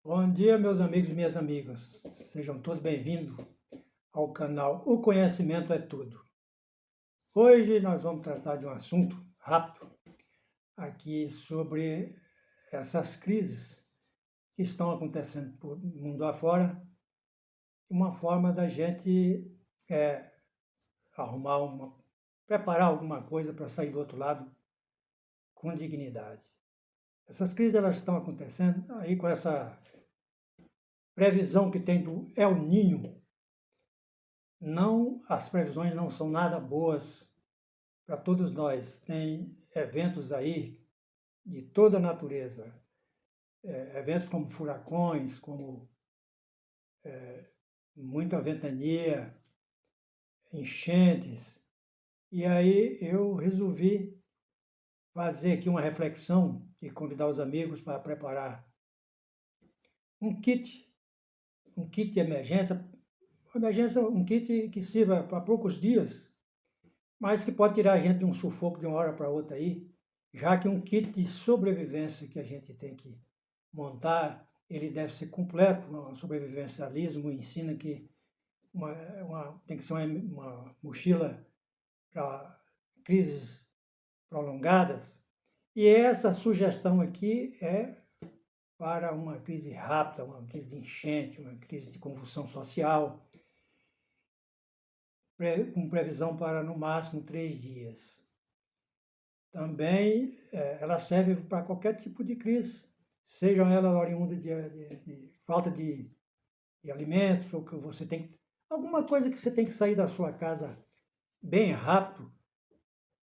Bom dia, meus amigos e minhas amigas. Sejam todos bem-vindos ao canal O Conhecimento é Tudo. Hoje nós vamos tratar de um assunto rápido aqui sobre essas crises que estão acontecendo por mundo afora, uma forma da gente arrumar preparar alguma coisa para sair do outro lado com dignidade. Essas crises elas estão acontecendo aí com essa previsão que tem do El Niño. Não, as previsões não são nada boas para todos nós. Tem eventos aí de toda a natureza, eventos como furacões, como muita ventania, enchentes. E aí eu resolvi fazer aqui uma reflexão e convidar os amigos para preparar um kit, um kit de emergência, um kit que sirva para poucos dias, mas que pode tirar a gente de um sufoco de uma hora para outra aí, já que um kit de sobrevivência que a gente tem que montar, ele deve ser completo. O sobrevivencialismo ensina que tem que ser uma mochila para crises prolongadas, e essa sugestão aqui é para uma crise rápida, uma crise de enchente, uma crise de convulsão social, com previsão para no máximo 3 dias. Também ela serve para qualquer tipo de crise, seja ela oriunda de falta de alimentos, ou que você tem alguma coisa que você tem que sair da sua casa bem rápido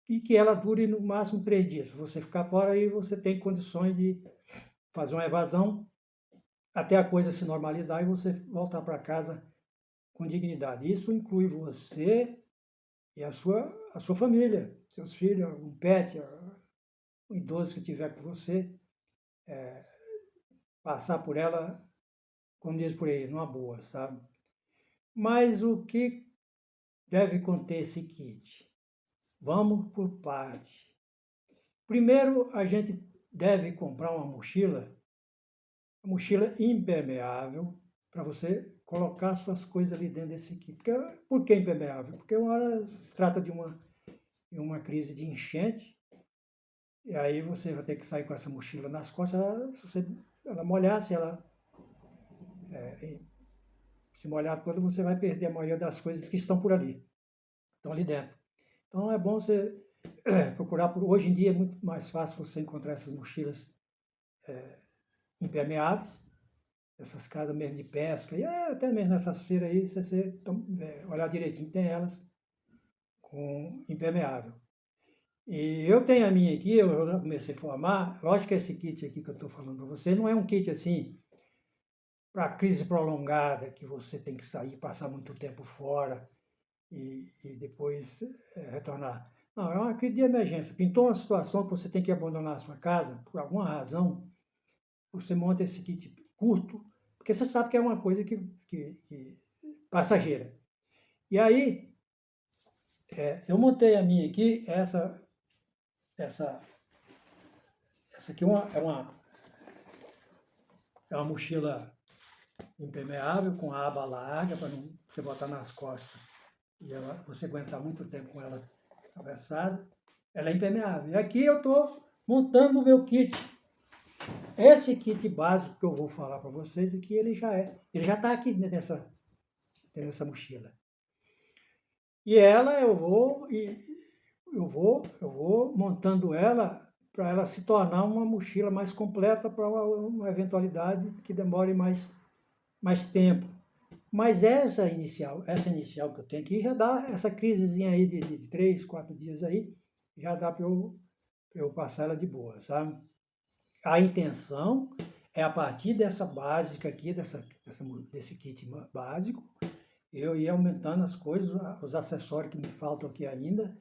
e que ela dure no máximo 3 dias. Se você ficar fora, aí você tem condições de fazer uma evasão até a coisa se normalizar e você voltar para casa com dignidade. Isso inclui você e a sua família, seus filhos, um pet, um idoso que estiver com você, passar por ela, como diz por aí, numa boa, sabe? Mas o que deve conter esse kit? Vamos por parte. Primeiro, a gente deve comprar uma mochila impermeável, para você colocar suas coisas ali dentro desse kit. Por que impermeável? Porque uma hora se trata de uma crise de enchente, e aí você vai ter que sair com essa mochila nas costas. Se ela molhar, se molhar toda, você vai perder a maioria das coisas que estão por ali, estão ali dentro. Então é bom você procurar hoje em dia é muito mais fácil você encontrar essas mochilas impermeáveis, essas casas mesmo de pesca, e até mesmo nessas feiras aí, se você olhar direitinho, tem elas com impermeável. E eu tenho a minha aqui, eu já comecei a formar. Lógico que esse kit aqui que eu estou falando para você não é um kit assim para crise prolongada, que você tem que sair, passar muito tempo fora e depois retornar. Não, é uma crise de emergência. Pintou uma situação que você tem que abandonar a sua casa, por alguma razão, você monta esse kit curto, porque você sabe que é uma coisa que passageira. E aí, eu montei a minha aqui, essa aqui é uma mochila impermeável com a aba larga para não você botar nas costas e você aguentar muito tempo com ela atravessada. Ela é impermeável. E aqui eu estou montando o meu kit. Esse kit básico que eu vou falar para vocês aqui, ele já está aqui nessa mochila. E ela eu vou montando ela para ela se tornar uma mochila mais completa para uma eventualidade que demore mais tempo. Mas essa inicial que eu tenho aqui já dá, essa crisezinha aí de 3, 4 dias aí, já dá para eu passar ela de boa, sabe? A intenção é, a partir dessa básica aqui, desse kit básico, eu ir aumentando as coisas, os acessórios que me faltam aqui ainda,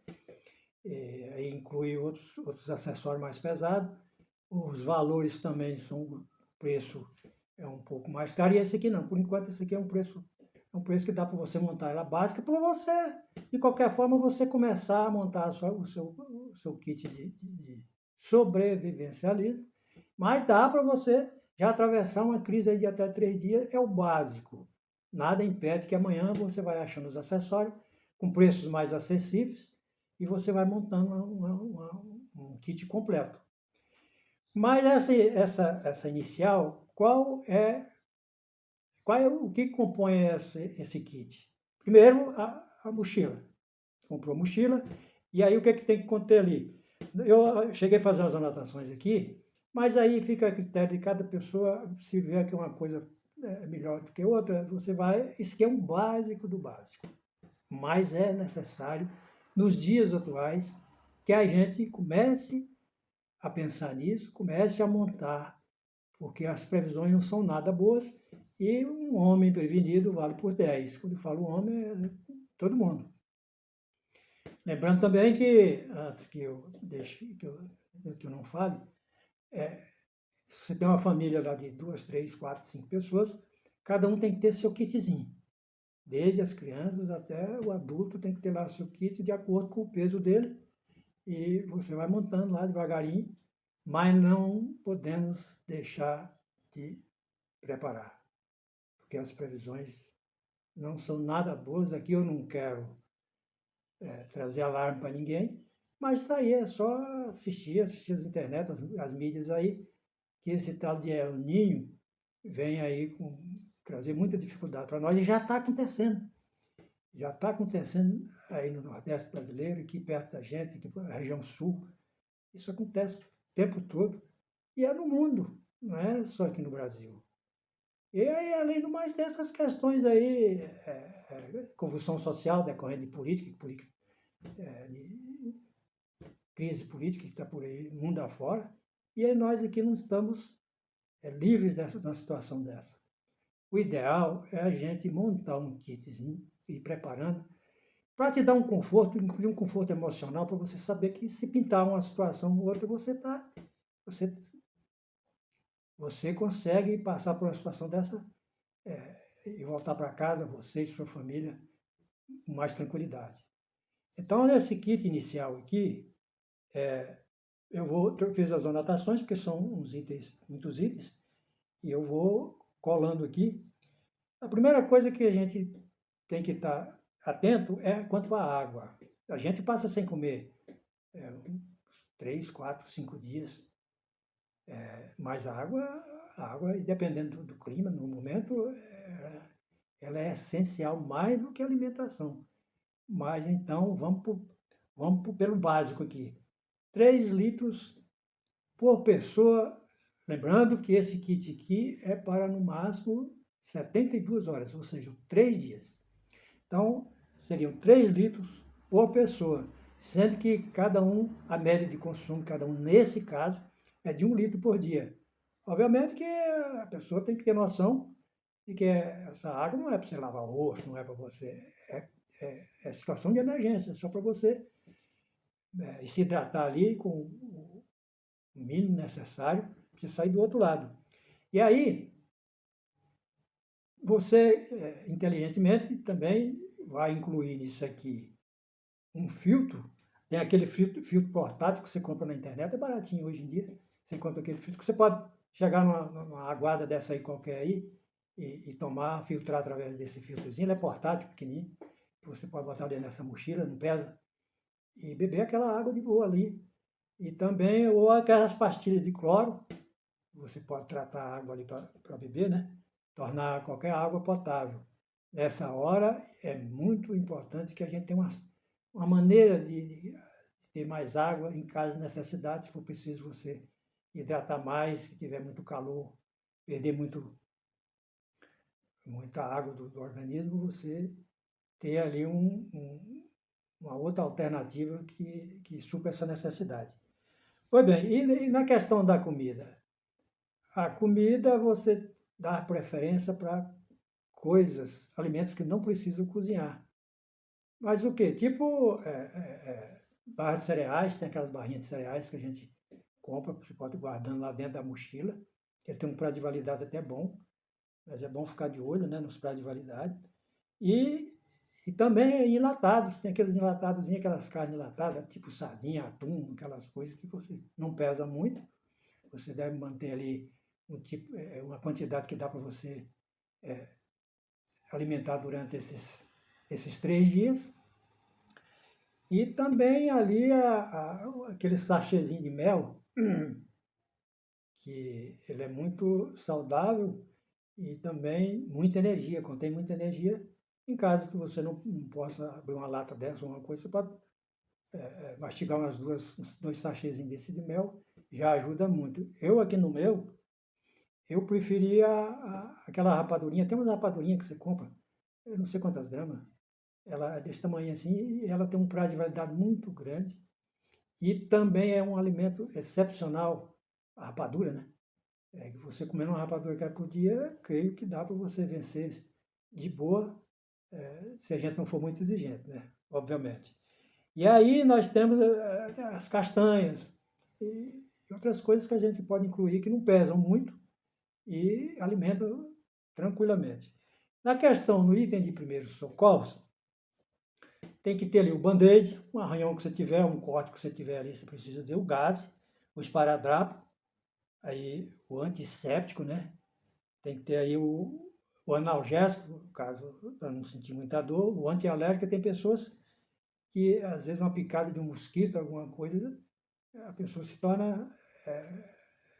aí inclui outros acessórios mais pesados. Os valores também o preço é um pouco mais caro, e esse aqui não. Por enquanto, esse aqui é um preço que dá para você montar ela básica, para você, de qualquer forma, você começar a montar o seu kit de sobrevivencialismo, mas dá para você Já atravessar uma crise aí de até 3 dias é o básico. Nada impede que amanhã você vai achando os acessórios com preços mais acessíveis e você vai montando um kit completo. Mas essa inicial, o que compõe esse kit? Primeiro, a mochila. Comprou a mochila, e aí o que tem que conter ali? Eu cheguei a fazer umas anotações aqui, mas aí fica a critério de cada pessoa, se vê que uma coisa é melhor do que outra, você vai. Isso aqui é um básico do básico. Mas é necessário, nos dias atuais, que a gente comece a pensar nisso, comece a montar, porque as previsões não são nada boas e um homem prevenido vale por 10. Quando eu falo homem, é todo mundo. Lembrando também que, antes que eu deixe, que eu não fale, se você tem uma família lá de 2, 3, 4, 5 pessoas, cada um tem que ter seu kitzinho. Desde as crianças até o adulto tem que ter lá seu kit de acordo com o peso dele. E você vai montando lá devagarinho, mas não podemos deixar de preparar, porque as previsões não são nada boas. Aqui eu não quero trazer alarme para ninguém, mas está aí, é só assistir as internet, as mídias aí, que esse tal de El Ninho vem aí trazer muita dificuldade para nós, e já está acontecendo. Já está acontecendo aí no Nordeste brasileiro, aqui perto da gente, aqui na região sul. Isso acontece o tempo todo e é no mundo, não é só aqui no Brasil. E aí, além do mais, dessas questões aí, convulsão social decorrente de política, de crise política que está por aí, mundo afora, e aí nós aqui não estamos livres de uma situação dessa. O ideal é a gente montar um kitzinho e ir preparando para te dar um conforto, inclusive um conforto emocional, para você saber que se pintar uma situação ou outra, você consegue passar por uma situação dessa e voltar para casa, você e sua família, com mais tranquilidade. Então, nesse kit inicial aqui, eu fiz as anotações, porque são muitos itens, e eu vou colando aqui. A primeira coisa que a gente tem que estar atento é quanto à água. A gente passa sem comer 3, 4, 5 dias, mas a água, dependendo do clima, no momento, ela é essencial mais do que a alimentação. Mas então, vamos pelo básico aqui. 3 litros por pessoa. Lembrando que esse kit aqui é para, no máximo, 72 horas, ou seja, 3 dias. Então, seriam 3 litros por pessoa, sendo que a média de consumo de cada um, nesse caso, é de 1 litro por dia. Obviamente que a pessoa tem que ter noção de que essa água não é para você lavar o rosto, não é para você. É situação de emergência, é só para você se hidratar ali com o mínimo necessário para você sair do outro lado. E aí, você, inteligentemente, também vai incluir nisso aqui um filtro. Tem aquele filtro portátil que você compra na internet, é baratinho hoje em dia. Você compra aquele filtro que você pode chegar numa aguada dessa aí qualquer aí e tomar, filtrar através desse filtrozinho. Ele é portátil, pequenininho. Você pode botar dentro dessa mochila, não pesa, e beber aquela água de boa ali. E também, ou aquelas pastilhas de cloro, você pode tratar a água ali para beber, né? Tornar qualquer água potável. Nessa hora, é muito importante que a gente tenha uma maneira de ter mais água em caso de necessidade, se for preciso você hidratar mais, se tiver muito calor, perder muita água do organismo, você ter ali uma outra alternativa que supra essa necessidade. Pois bem, e na questão da comida? A comida você dá preferência para alimentos que não precisam cozinhar. Mas o quê? Tipo barra de cereais, tem aquelas barrinhas de cereais que a gente compra, você pode ir guardando lá dentro da mochila. Ele tem um prazo de validade até bom, mas é bom ficar de olho, né, nos prazos de validade. E também enlatados, tem aqueles enlatados, aquelas carnes enlatadas, tipo sardinha, atum, aquelas coisas que você não pesa muito. Você deve manter ali uma quantidade que dá para você alimentar durante esses 3 dias. E também ali aquele sachêzinho de mel, que ele é muito saudável e também muita energia, contém muita energia. Em caso que você não possa abrir uma lata dessa ou alguma coisa, você pode mastigar uns 2 sachêzinhos desse de mel, já ajuda muito. Eu aqui no meu, eu preferia aquela rapadurinha, tem uma rapadurinha que você compra, eu não sei quantas gramas, ela é desse tamanho assim, e ela tem um prazo de validade muito grande, e também é um alimento excepcional, a rapadura, né? Você comendo uma rapadura que é por dia, creio que dá para você vencer de boa, se a gente não for muito exigente, né? Obviamente. E aí nós temos as castanhas e outras coisas que a gente pode incluir que não pesam muito e alimentam tranquilamente. Na questão, no item de primeiros socorros, tem que ter ali o band-aid, um arranhão que você tiver, um corte que você tiver ali, você precisa de o gás, o esparadrapo, aí o antisséptico, né? Tem que ter aí o analgésico, no caso, para não sentir muita dor, o antialérgico. Tem pessoas que, às vezes, uma picada de um mosquito, alguma coisa, a pessoa se torna...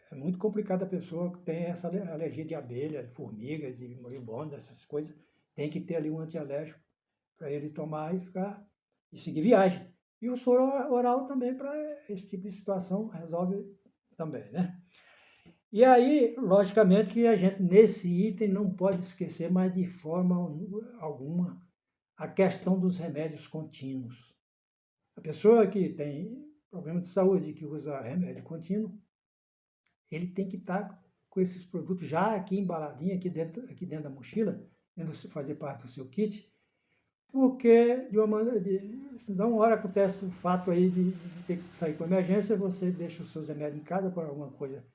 É muito complicado a pessoa que tem essa alergia de abelha, de formiga, de moribundo, essas coisas. Tem que ter ali um antialérgico para ele tomar e seguir viagem. E o soro oral também para esse tipo de situação resolve também, né? E aí, logicamente, que a gente, nesse item, não pode esquecer mais de forma alguma a questão dos remédios contínuos. A pessoa que tem problema de saúde, que usa remédio contínuo, ele tem que estar com esses produtos já aqui embaladinho, aqui dentro da mochila, fazer parte do seu kit, porque de uma maneira, senão uma hora acontece o fato aí de ter que sair com emergência, você deixa os seus remédios em casa por alguma coisa,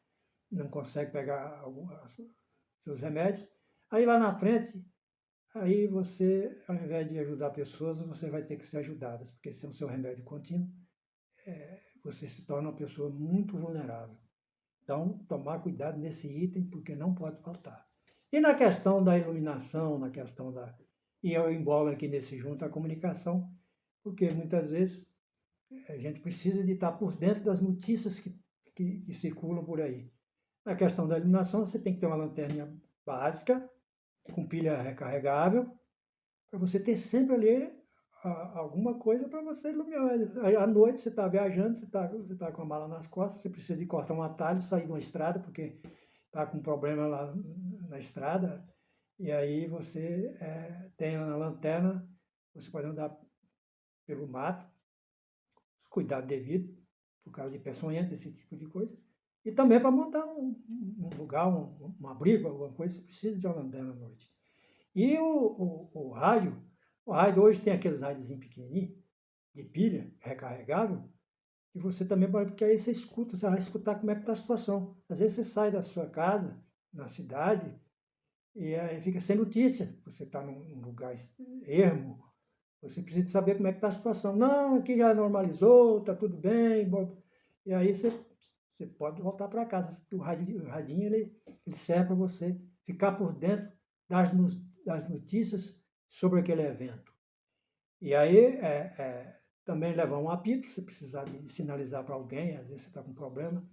não consegue pegar seus remédios, aí lá na frente, aí você, ao invés de ajudar pessoas, você vai ter que ser ajudado, porque sem o seu remédio contínuo, você se torna uma pessoa muito vulnerável. Então, tomar cuidado nesse item, porque não pode faltar. E na questão da iluminação, na questão da... E eu embolo aqui nesse junto a comunicação, porque muitas vezes a gente precisa de estar por dentro das notícias que circulam por aí. Na questão da iluminação, você tem que ter uma lanterna básica, com pilha recarregável, para você ter sempre ali alguma coisa para você iluminar. À noite você está viajando, você tá com a mala nas costas, você precisa de cortar um atalho, sair de uma estrada, porque está com problema lá na estrada, e aí você tem a lanterna, você pode andar pelo mato, cuidado devido, por causa de peçonhenta, esse tipo de coisa. E também para montar um lugar, um abrigo, alguma coisa, você precisa de uma lanterna à noite. E o rádio hoje tem aqueles rádiozinhos pequenininhos, de pilha, recarregável, e você também pode, porque aí você escuta, você vai escutar como é que está a situação. Às vezes você sai da sua casa, na cidade, e aí fica sem notícia. Você está num lugar ermo, você precisa saber como é que está a situação. Não, aqui já normalizou, está tudo bem. E aí você pode voltar para casa. O radinho ele serve para você ficar por dentro das notícias sobre aquele evento. E aí também levar um apito, se precisar de sinalizar para alguém, às vezes você está com problema,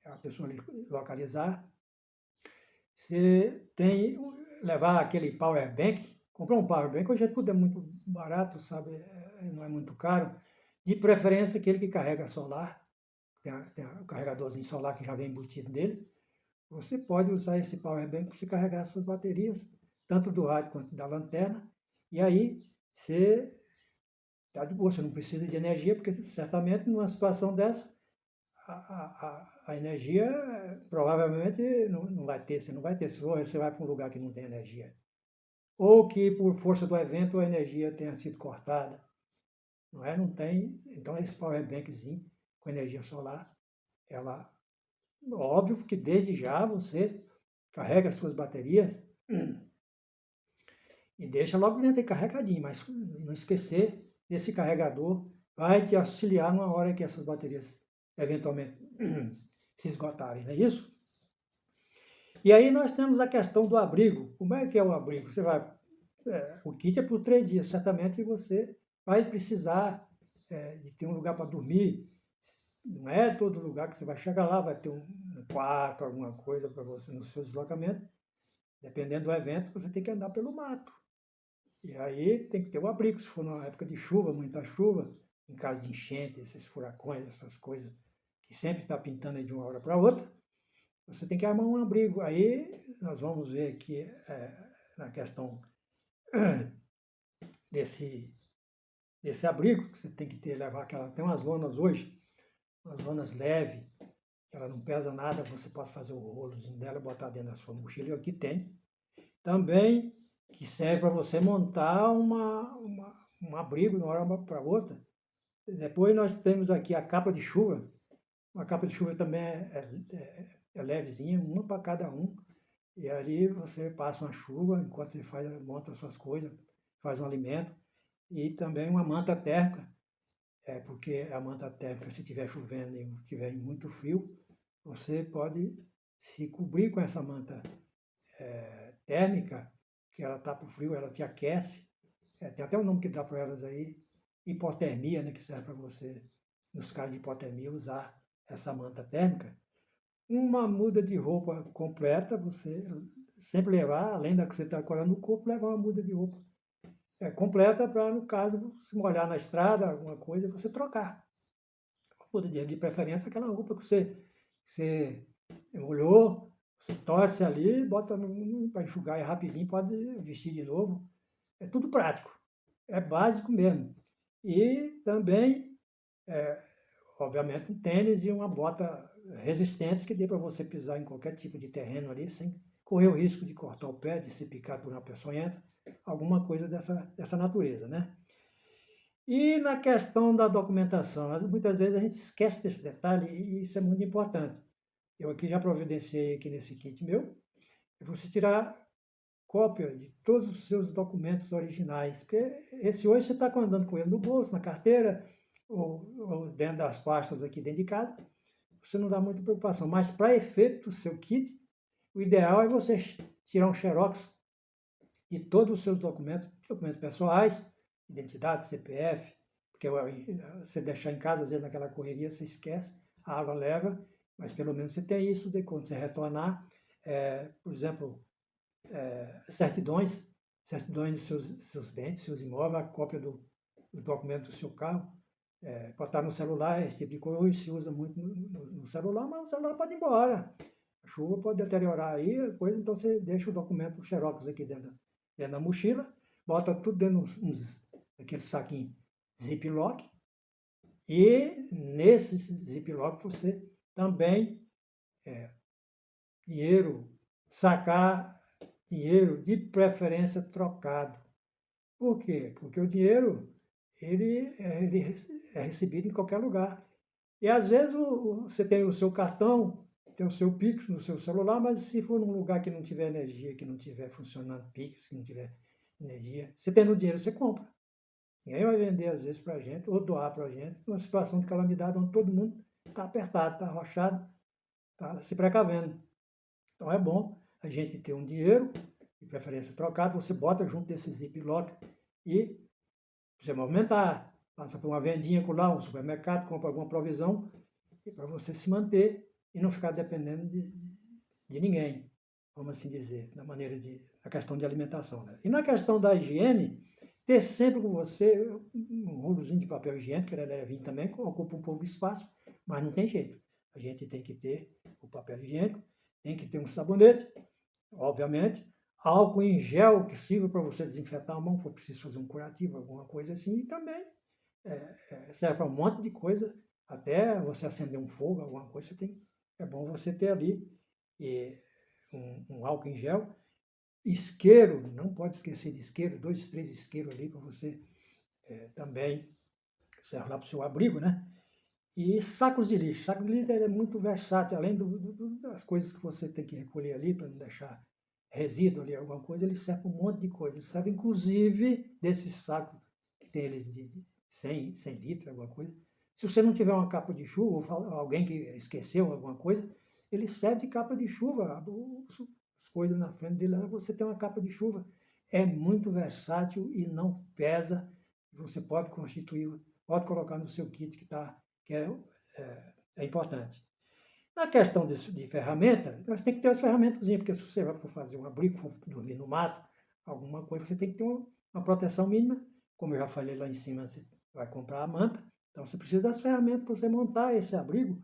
a pessoa localizar. Você tem levar aquele power bank, comprar um power bank, hoje tudo é muito barato, sabe, não é muito caro, de preferência aquele que carrega solar, tem o carregadorzinho solar que já vem embutido nele. Você pode usar esse power bank para você carregar as suas baterias, tanto do rádio quanto da lanterna, e aí você está de boa, você não precisa de energia, porque certamente numa situação dessa, a energia provavelmente não vai ter, você não vai ter, se você vai para um lugar que não tem energia. Ou que por força do evento a energia tenha sido cortada. Não é? Não tem. Então esse power bankzinho com energia solar, ela, óbvio que desde já você carrega as suas baterias e deixa logo dentro carregadinho, mas não esquecer, esse carregador vai te auxiliar numa hora que essas baterias eventualmente se esgotarem, não é isso? E aí nós temos a questão do abrigo. Como é que é o abrigo? Você vai, o kit é por 3 dias, certamente você vai precisar de ter um lugar para dormir. Não é todo lugar que você vai chegar lá, vai ter um quarto, alguma coisa para você no seu deslocamento. Dependendo do evento, você tem que andar pelo mato. E aí tem que ter o abrigo, se for numa época de chuva, muita chuva, em caso de enchente, esses furacões, essas coisas que sempre está pintando aí de uma hora para outra, você tem que armar um abrigo. Aí nós vamos ver aqui na questão desse, desse abrigo, que você tem que ter, levar aquela. Tem umas lonas hoje, umas lonas leves, que ela não pesa nada, você pode fazer o rolozinho dela e botar dentro da sua mochila, e aqui tem. Também que serve para você montar um abrigo de uma hora para outra. Depois nós temos aqui a capa de chuva. A capa de chuva também é levezinha, uma para cada um. E ali você passa uma chuva enquanto você monta as suas coisas, faz um alimento. E também uma manta térmica, porque a manta térmica, se estiver chovendo e estiver muito frio, você pode se cobrir com essa manta térmica, que ela está para o frio, ela te aquece. Tem até um nome que dá para elas aí, hipotermia, né, que serve para você, nos casos de hipotermia, usar essa manta térmica. Uma muda de roupa completa, você sempre levar, além da que você está colando no corpo, levar uma muda de roupa completa para, no caso, se molhar na estrada, alguma coisa, você trocar. Muda de preferência aquela roupa que você molhou, você torce ali, bota para enxugar e rapidinho, pode vestir de novo. É tudo prático, é básico mesmo. E também, obviamente, um tênis e uma bota resistentes que dê para você pisar em qualquer tipo de terreno ali, sem correr o risco de cortar o pé, de ser picado por uma peçonhenta, alguma coisa dessa natureza, né? E na questão da documentação, muitas vezes a gente esquece desse detalhe e isso é muito importante. Eu aqui já providenciei aqui nesse kit meu, você tirar cópia de todos os seus documentos originais, porque esse hoje você está andando com ele no bolso, na carteira, ou dentro das pastas aqui dentro de casa, você não dá muita preocupação. Mas para efeito do seu kit, o ideal é você tirar um xerox de todos os seus documentos pessoais, identidade, CPF, porque você deixar em casa, às vezes naquela correria, você esquece, a água leva, mas pelo menos você tem isso, de quando você retornar, por exemplo, certidões dos seus bens, seus imóveis, a cópia do documento do seu carro, pode estar no celular, esse tipo de coisa, hoje se usa muito no celular, mas o celular pode ir embora. A chuva pode deteriorar aí, coisa, então você deixa o documento, o xerox aqui dentro da mochila, bota tudo dentro daquele saquinho ziplock, e nesse ziplock você também, sacar dinheiro de preferência trocado. Por quê? Porque o dinheiro ele é recebido em qualquer lugar. E às vezes você tem o seu cartão, tem o seu Pix no seu celular, mas se for num lugar que não tiver energia, que não tiver funcionando Pix, que não tiver energia, você tendo o dinheiro, você compra. Ninguém vai vender às vezes para a gente, ou doar para a gente, numa situação de calamidade onde todo mundo está apertado, está arrochado, está se precavendo. Então é bom a gente ter um dinheiro, de preferência trocado, você bota junto desse ziplock e você movimentar, passa por uma vendinha por lá, um supermercado, compra alguma provisão, e para você se manter e não ficar dependendo de ninguém, vamos assim dizer, na questão de alimentação. Né? E na questão da higiene, ter sempre com você um rolozinho de papel higiênico, que ele é levinho também, ocupa um pouco de espaço, mas não tem jeito. A gente tem que ter o papel higiênico, tem que ter um sabonete, obviamente, álcool em gel que sirva para você desinfetar a mão, for preciso fazer um curativo, alguma coisa assim, e também serve para um monte de coisa, até você acender um fogo, alguma coisa, é bom você ter ali um álcool em gel, isqueiro, não pode esquecer de isqueiro, 2, 3 isqueiros ali para você também, serve lá para o seu abrigo, né? E sacos de lixo. Saco de lixo é muito versátil, além das coisas que você tem que recolher ali para não deixar resíduo ali, alguma coisa, ele serve para um monte de coisa. Ele serve inclusive desse saco que tem eles de 100 litros, alguma coisa. Se você não tiver uma capa de chuva, ou alguém que esqueceu alguma coisa, ele serve de capa de chuva. As coisas na frente dele, você tem uma capa de chuva. É muito versátil e não pesa. Você pode constituir, pode colocar no seu kit que é importante. Na questão de ferramenta, nós temos que ter as ferramentas, porque se você for fazer um abrigo, for dormir no mato, alguma coisa, você tem que ter uma proteção mínima. Como eu já falei lá em cima, você vai comprar a manta, então você precisa das ferramentas para você montar esse abrigo,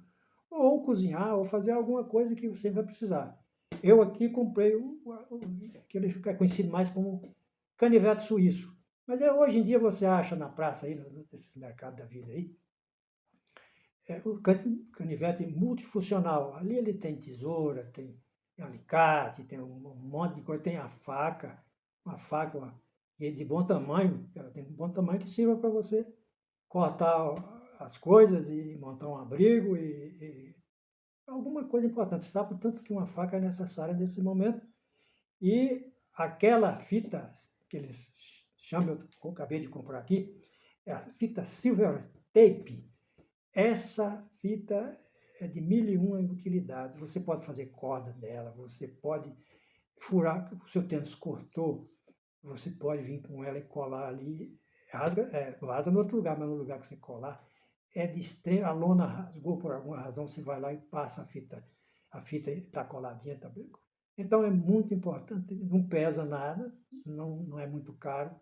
ou cozinhar, ou fazer alguma coisa que você vai precisar. Eu aqui comprei que é conhecido mais como canivete suíço. Mas hoje em dia você acha na praça aí, nesses mercados da vida aí, o canivete multifuncional. Ali ele tem tesoura, tem alicate, tem um monte de coisa, tem a faca, uma faca de bom tamanho, ela tem um bom tamanho que sirva para você cortar as coisas e montar um abrigo e alguma coisa importante. Você sabe o tanto que uma faca é necessária nesse momento. E aquela fita que eles chamam, eu acabei de comprar aqui, é a fita Silver Tape. Essa fita é de 1001 utilidades. Você pode fazer corda dela, você pode furar, o seu tênis cortou, você pode vir com ela e colar ali, vaza no outro lugar, mas no lugar que você colar, a lona rasgou por alguma razão, você vai lá e passa a fita está coladinha, tá bem. Então é muito importante, não pesa nada, não é muito caro.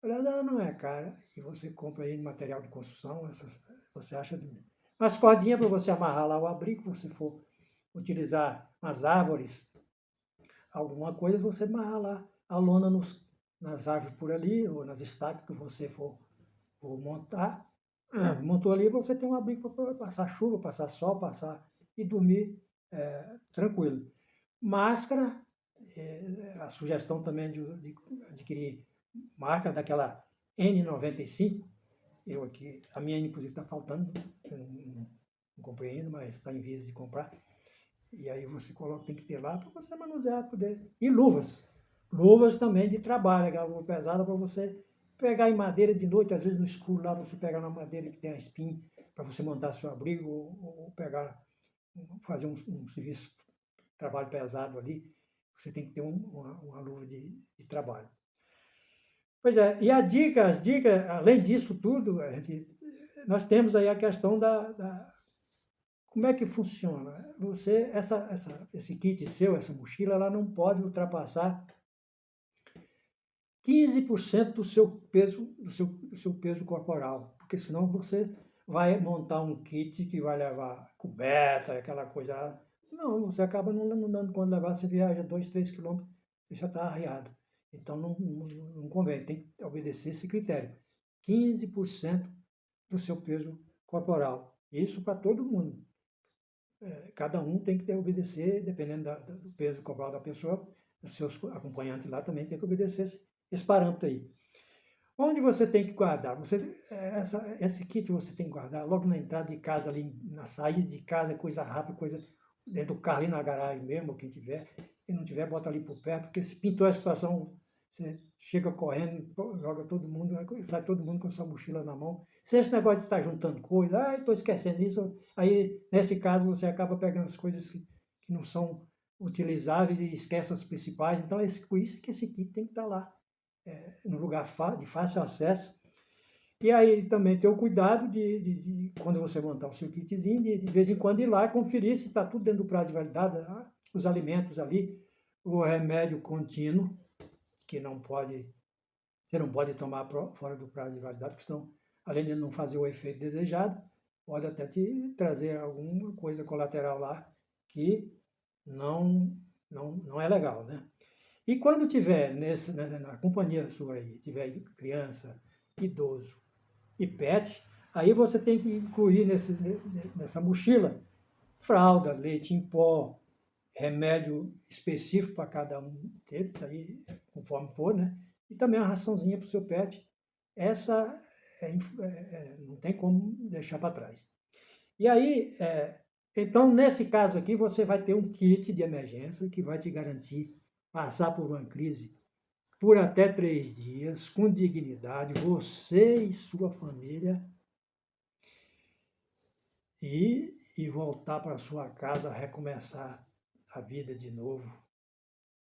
Aliás, ela não é cara, e você compra aí material de construção, você acha. Mas cordinha para você amarrar lá o abrigo, se você for utilizar as árvores, alguma coisa, você amarrar lá a lona nas árvores por ali, ou nas estacas que você for montar. Montou ali, você tem um abrigo para passar chuva, passar sol, passar e dormir tranquilo. Máscara, a sugestão também de adquirir máscara daquela N95. Eu aqui, a minha inclusive está faltando, eu não comprei ainda, mas está em vias de comprar. E aí você coloca, tem que ter lá para você manusear, poder. E luvas. Luvas também de trabalho, aquela luva pesada para você pegar em madeira de noite, às vezes no escuro lá, você pegar na madeira que tem a espinho para você montar seu abrigo, ou pegar, fazer um serviço, trabalho pesado ali, você tem que ter uma luva de trabalho. Pois é, e as dicas, além disso tudo, nós temos aí a questão como é que funciona. Você, esse kit seu, essa mochila, ela não pode ultrapassar 15% do seu peso, do seu peso corporal, porque senão você vai montar um kit que vai levar coberta, aquela coisa. Não, você acaba não dando quando levar, você viaja 2, 3 quilômetros, você já está arriado. Então não convém, tem que obedecer esse critério. 15% do seu peso corporal. Isso para todo mundo. Cada um tem que obedecer, dependendo do peso corporal da pessoa, os seus acompanhantes lá também têm que obedecer esse parâmetro aí. Onde você tem que guardar? Esse kit você tem que guardar logo na entrada de casa, ali na saída de casa, coisa rápida, coisa dentro do carro, ali na garagem mesmo, quem tiver. Se não tiver, bota ali por perto, porque se pintou a situação, você chega correndo, joga todo mundo, sai todo mundo com sua mochila na mão. Se esse negócio de estar juntando coisa, estou esquecendo isso, aí nesse caso você acaba pegando as coisas que não são utilizáveis e esquece as principais. Então, por isso que esse kit tem que estar lá, no lugar de fácil acesso. E aí também ter o cuidado de quando você montar o seu kitzinho, de vez em quando ir lá e conferir se está tudo dentro do prazo de validade, os alimentos ali, o remédio contínuo, que você não pode tomar fora do prazo de validade, porque senão, além de não fazer o efeito desejado, pode até te trazer alguma coisa colateral lá que não é legal, né? E quando tiver na companhia sua aí, tiver criança, idoso e pet, aí você tem que incluir nessa mochila fralda, leite em pó, remédio específico para cada um deles, aí, conforme for, né? E também a raçãozinha para o seu pet. Essa não tem como deixar para trás. E aí, então, nesse caso aqui, você vai ter um kit de emergência que vai te garantir passar por uma crise por até 3 dias, com dignidade, você e sua família. e voltar para sua casa, recomeçar a vida de novo,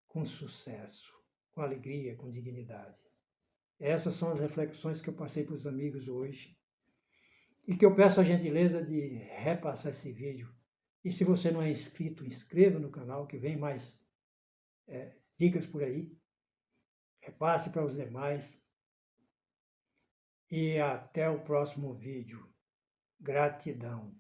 com sucesso, com alegria, com dignidade. Essas são as reflexões que eu passei para os amigos hoje e que eu peço a gentileza de repassar esse vídeo. E se você não é inscrito, inscreva no canal, que vem mais dicas por aí. Repasse para os demais. E até o próximo vídeo. Gratidão.